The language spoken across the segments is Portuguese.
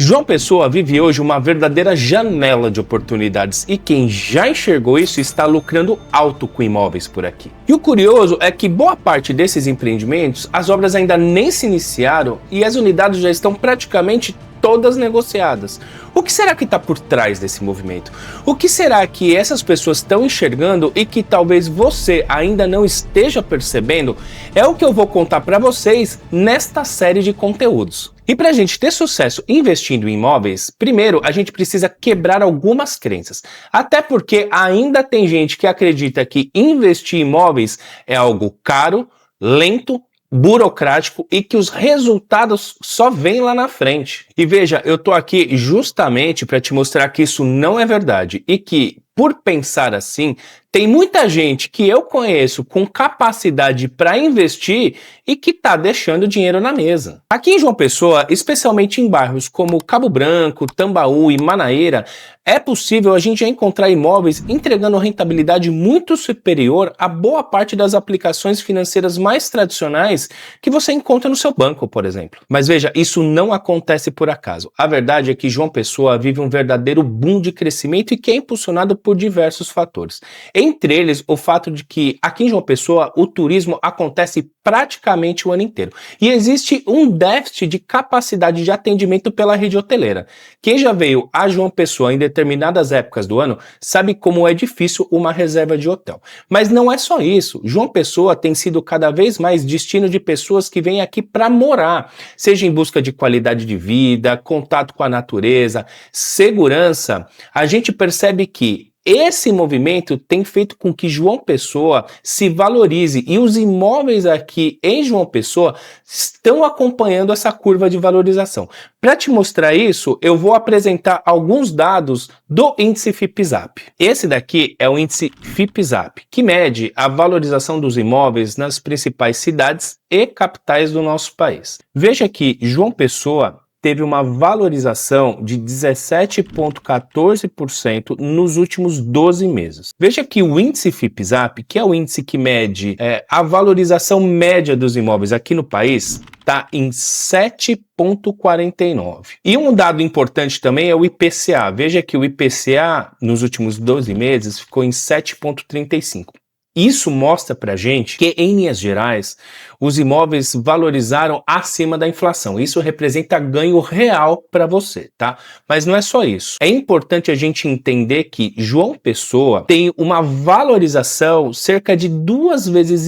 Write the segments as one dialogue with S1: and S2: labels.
S1: João Pessoa vive hoje uma verdadeira janela de oportunidades e quem já enxergou isso está lucrando alto com imóveis por aqui. E o curioso é que boa parte desses empreendimentos, as obras ainda nem se iniciaram e as unidades já estão praticamente todas negociadas. O que será que está por trás desse movimento? O que será que essas pessoas estão enxergando e que talvez você ainda não esteja percebendo? É o que eu vou contar para vocês nesta série de conteúdos. E para a gente ter sucesso investindo em imóveis, primeiro a gente precisa quebrar algumas crenças. Até porque ainda tem gente que acredita que investir em imóveis é algo caro, lento, burocrático e que os resultados só vêm lá na frente. E veja, eu tô aqui justamente para te mostrar que isso não é verdade e que, por pensar assim, tem muita gente que eu conheço com capacidade para investir e que está deixando dinheiro na mesa. Aqui em João Pessoa, especialmente em bairros como Cabo Branco, Tambaú e Manaíra, é possível a gente encontrar imóveis entregando rentabilidade muito superior a boa parte das aplicações financeiras mais tradicionais que você encontra no seu banco, por exemplo. Mas veja, isso não acontece por acaso. A verdade é que João Pessoa vive um verdadeiro boom de crescimento e que é impulsionado por diversos fatores. Entre eles, o fato de que aqui em João Pessoa o turismo acontece praticamente o ano inteiro. E existe um déficit de capacidade de atendimento pela rede hoteleira. Quem já veio a João Pessoa em determinadas épocas do ano sabe como é difícil uma reserva de hotel. Mas não é só isso. João Pessoa tem sido cada vez mais destino de pessoas que vêm aqui para morar, seja em busca de qualidade de vida, contato com a natureza, segurança. A gente percebe que esse movimento tem feito com que João Pessoa se valorize e os imóveis aqui em João Pessoa estão acompanhando essa curva de valorização. Para te mostrar isso, eu vou apresentar alguns dados do índice FIPZAP. Esse daqui é o índice FIPZAP, que mede a valorização dos imóveis nas principais cidades e capitais do nosso país. Veja que João Pessoa teve uma valorização de 17,14% nos últimos 12 meses. Veja que o índice FIPZAP, que é o índice que mede a valorização média dos imóveis aqui no país, está em 7,49. E um dado importante também é o IPCA. Veja que o IPCA nos últimos 12 meses ficou em 7,35. Isso mostra pra gente que, em linhas gerais, os imóveis valorizaram acima da inflação. Isso representa ganho real para você, tá? Mas não é só isso. É importante a gente entender que João Pessoa tem uma valorização cerca de 2,5 vezes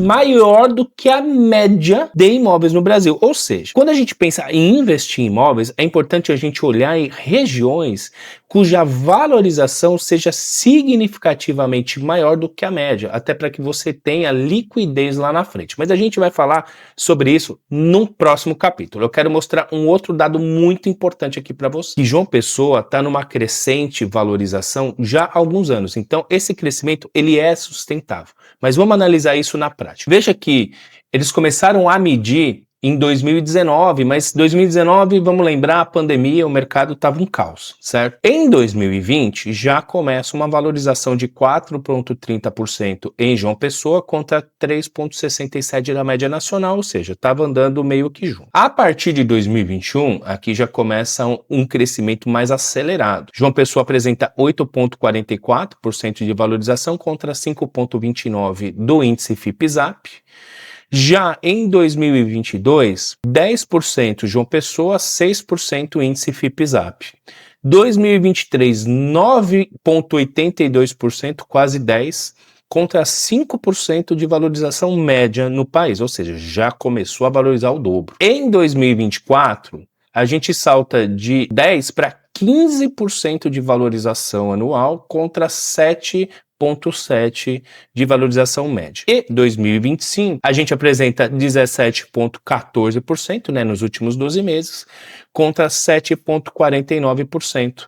S1: maior do que a média de imóveis no Brasil. Ou seja, quando a gente pensa em investir em imóveis, é importante a gente olhar em regiões cuja valorização seja significativamente maior do que a média, até para que você tenha liquidez lá na frente. Mas a gente vai falar sobre isso num próximo capítulo. Eu quero mostrar um outro dado muito importante aqui para você. Que João Pessoa está numa crescente valorização já há alguns anos. Então, esse crescimento ele é sustentável. Mas vamos analisar isso na prática. Veja que eles começaram a medir em 2019, mas 2019, vamos lembrar, a pandemia, o mercado estava um caos, certo? Em 2020, já começa uma valorização de 4,30% em João Pessoa contra 3,67% da média nacional, ou seja, estava andando meio que junto. A partir de 2021, aqui já começa um crescimento mais acelerado. João Pessoa apresenta 8,44% de valorização contra 5,29% do índice FIPZAP. Já em 2022, 10% João Pessoa, 6% índice FIPZAP. 2023, 9,82%, quase 10%, contra 5% de valorização média no país, ou seja, já começou a valorizar o dobro. Em 2024, a gente salta de 10% para 15% de valorização anual contra 7,7% de valorização média. E 2025, a gente apresenta 17,14%, nos últimos 12 meses, contra 7,49%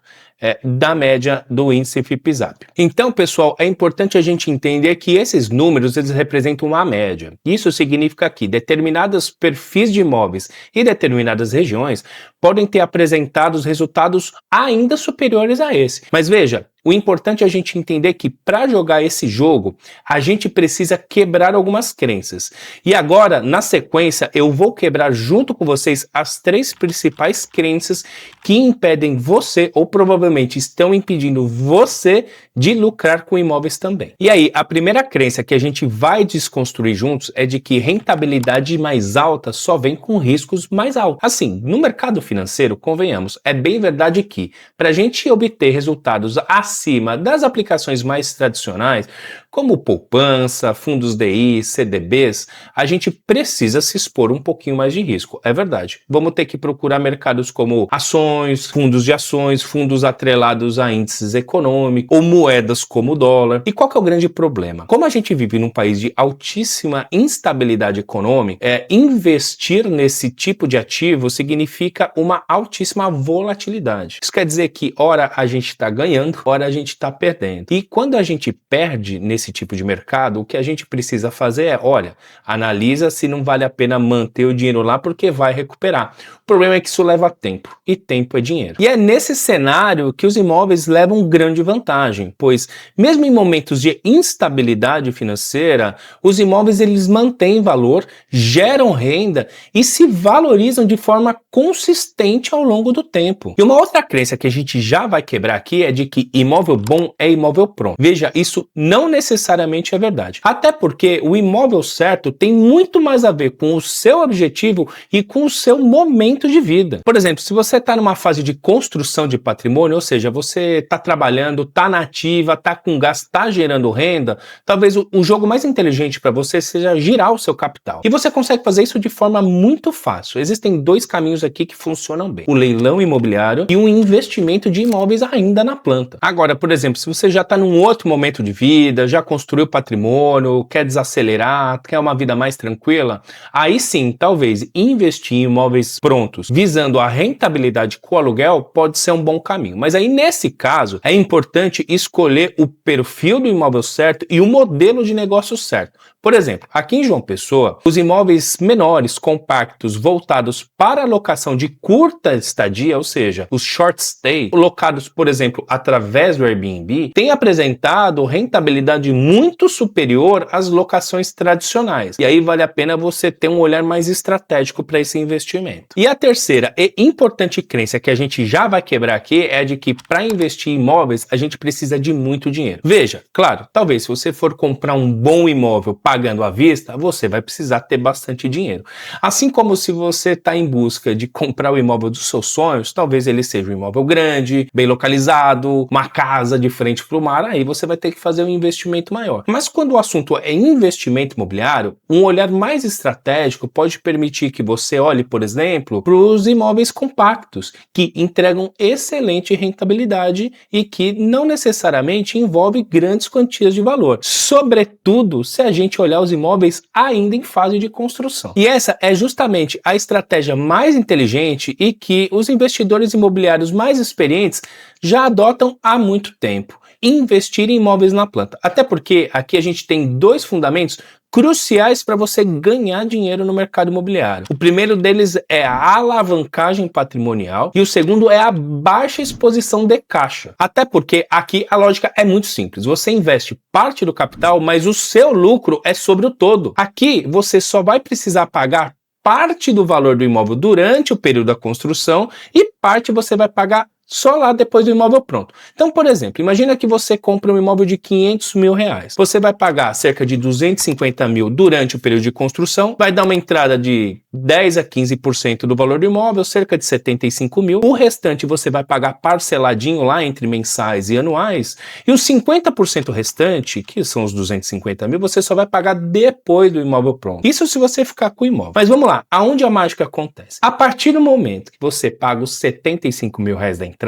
S1: da média do índice FIPZAP. Então, pessoal, é importante a gente entender que esses números eles representam uma média. Isso significa que determinados perfis de imóveis e determinadas regiões podem ter apresentado resultados ainda superiores a esse. Mas veja, O importante é a gente entender que para jogar esse jogo, a gente precisa quebrar algumas crenças. E agora, na sequência, eu vou quebrar junto com vocês as 3 principais crenças que impedem você, ou provavelmente estão impedindo você, de lucrar com imóveis também. E aí, a primeira crença que a gente vai desconstruir juntos é de que rentabilidade mais alta só vem com riscos mais altos. Assim, no mercado financeiro, convenhamos, é bem verdade que, para a gente obter resultados acima das aplicações mais tradicionais, como poupança, fundos DI, CDBs, a gente precisa se expor um pouquinho mais de risco, é verdade. Vamos ter que procurar mercados como ações, fundos de ações, fundos atrelados a índices econômicos ou moedas como o dólar. E qual que é o grande problema? Como a gente vive num país de altíssima instabilidade econômica, investir nesse tipo de ativo significa uma altíssima volatilidade. Isso quer dizer que ora a gente está ganhando, ora a gente está perdendo. E quando a gente perde nesse tipo de mercado, o que a gente precisa fazer é, olha, analisa se não vale a pena manter o dinheiro lá porque vai recuperar. O problema é que isso leva tempo, e tempo é dinheiro. E é nesse cenário que os imóveis levam grande vantagem, pois mesmo em momentos de instabilidade financeira, os imóveis eles mantêm valor, geram renda e se valorizam de forma consistente ao longo do tempo. E uma outra crença que a gente já vai quebrar aqui é de que imóvel bom é imóvel pronto. Veja, isso não necessariamente é verdade. Até porque o imóvel certo tem muito mais a ver com o seu objetivo e com o seu momento de vida. Por exemplo, se você está numa fase de construção de patrimônio, ou seja, você está trabalhando, está na ativa, está com gasto, está gerando renda, talvez o jogo mais inteligente para você seja girar o seu capital. E você consegue fazer isso de forma muito fácil. Existem 2 caminhos aqui que funcionam bem: o leilão imobiliário e um investimento de imóveis ainda na planta. Agora, por exemplo, se você já está num outro momento de vida, já construiu patrimônio, quer desacelerar, quer uma vida mais tranquila, aí sim, talvez investir em imóveis prontos, visando a rentabilidade com o aluguel, pode ser um bom caminho. Mas aí, nesse caso, é importante escolher o perfil do imóvel certo e o modelo de negócio certo. Por exemplo, aqui em João Pessoa, os imóveis menores, compactos, voltados para a locação de curta estadia, ou seja, os short stay, locados, por exemplo, através do Airbnb, têm apresentado rentabilidade muito superior às locações tradicionais. E aí vale a pena você ter um olhar mais estratégico para esse investimento. E a terceira e importante crença que a gente já vai quebrar aqui é de que para investir em imóveis a gente precisa de muito dinheiro. Veja, claro, talvez se você for comprar um bom imóvel pagando à vista, você vai precisar ter bastante dinheiro. Assim como se você está em busca de comprar o imóvel dos seus sonhos, talvez ele seja um imóvel grande, bem localizado, uma casa de frente para o mar, aí você vai ter que fazer um investimento maior. Mas quando o assunto é investimento imobiliário, um olhar mais estratégico pode permitir que você olhe, por exemplo, para os imóveis compactos, que entregam excelente rentabilidade e que não necessariamente envolve grandes quantias de valor, sobretudo se a gente olhar os imóveis ainda em fase de construção. E essa é justamente a estratégia mais inteligente e que os investidores imobiliários mais experientes já adotam há muito tempo: investir em imóveis na planta. Até porque aqui a gente tem 2 fundamentos cruciais para você ganhar dinheiro no mercado imobiliário. O primeiro deles é a alavancagem patrimonial e o segundo é a baixa exposição de caixa. Até porque aqui a lógica é muito simples. Você investe parte do capital, mas o seu lucro é sobre o todo. Aqui você só vai precisar pagar parte do valor do imóvel durante o período da construção e parte você vai pagar só lá depois do imóvel pronto. Então, por exemplo, imagina que você compra um imóvel de 500 mil reais. Você vai pagar cerca de 250 mil durante o período de construção, vai dar uma entrada de 10 a 15% do valor do imóvel, cerca de 75 mil. O restante você vai pagar parceladinho lá entre mensais e anuais. E os 50% restante, que são os 250 mil, você só vai pagar depois do imóvel pronto. Isso se você ficar com o imóvel. Mas vamos lá, aonde a mágica acontece? A partir do momento que você paga os 75 mil reais da entrada,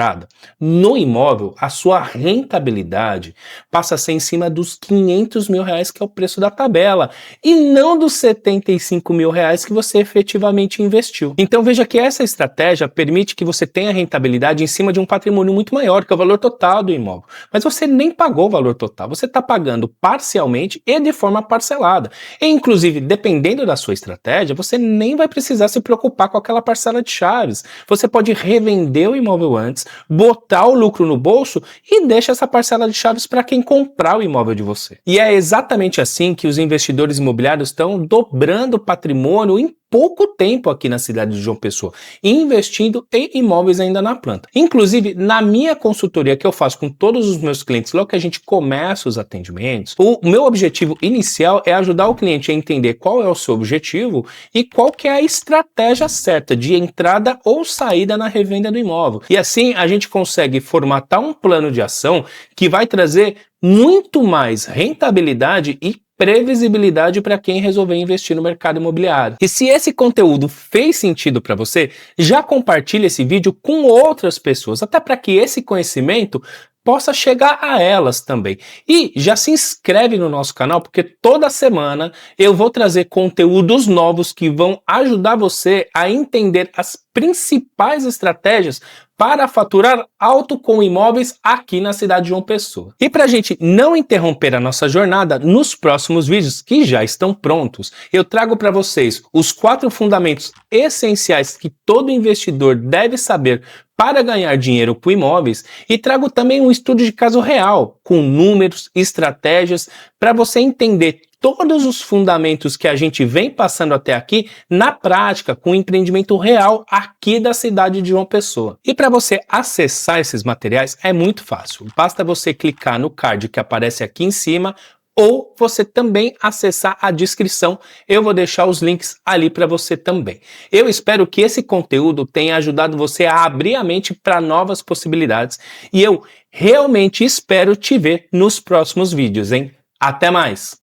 S1: no imóvel, a sua rentabilidade passa a ser em cima dos 500 mil reais, que é o preço da tabela, e não dos 75 mil reais que você efetivamente investiu. Então veja que essa estratégia permite que você tenha rentabilidade em cima de um patrimônio muito maior, que é o valor total do imóvel. Mas você nem pagou o valor total, você está pagando parcialmente e de forma parcelada. E, inclusive, dependendo da sua estratégia, você nem vai precisar se preocupar com aquela parcela de chaves. Você pode revender o imóvel antes, clientes, botar o lucro no bolso e deixa essa parcela de chaves para quem comprar o imóvel de você. E é exatamente assim que os investidores imobiliários estão dobrando o patrimônio em pouco tempo aqui na cidade de João Pessoa, investindo em imóveis ainda na planta. Inclusive, na minha consultoria que eu faço com todos os meus clientes, logo que a gente começa os atendimentos, o meu objetivo inicial é ajudar o cliente a entender qual é o seu objetivo e qual que é a estratégia certa de entrada ou saída na revenda do imóvel. E assim a gente consegue formatar um plano de ação que vai trazer muito mais rentabilidade e previsibilidade para quem resolver investir no mercado imobiliário. E se esse conteúdo fez sentido para você, já compartilhe esse vídeo com outras pessoas, até para que esse conhecimento possa chegar a elas também. E já se inscreve no nosso canal, porque toda semana eu vou trazer conteúdos novos que vão ajudar você a entender as principais estratégias para faturar alto com imóveis aqui na cidade de João Pessoa. E para a gente não interromper a nossa jornada, nos próximos vídeos, que já estão prontos, eu trago para vocês os 4 fundamentos essenciais que todo investidor deve saber para ganhar dinheiro com imóveis e trago também um estudo de caso real, com números, estratégias, para você entender todos os fundamentos que a gente vem passando até aqui na prática, com o empreendimento real aqui da cidade de João Pessoa. E para você acessar esses materiais é muito fácil, basta você clicar no card que aparece aqui em cima ou você também acessar a descrição, eu vou deixar os links ali para você também. Eu espero que esse conteúdo tenha ajudado você a abrir a mente para novas possibilidades e eu realmente espero te ver nos próximos vídeos, hein? Até mais!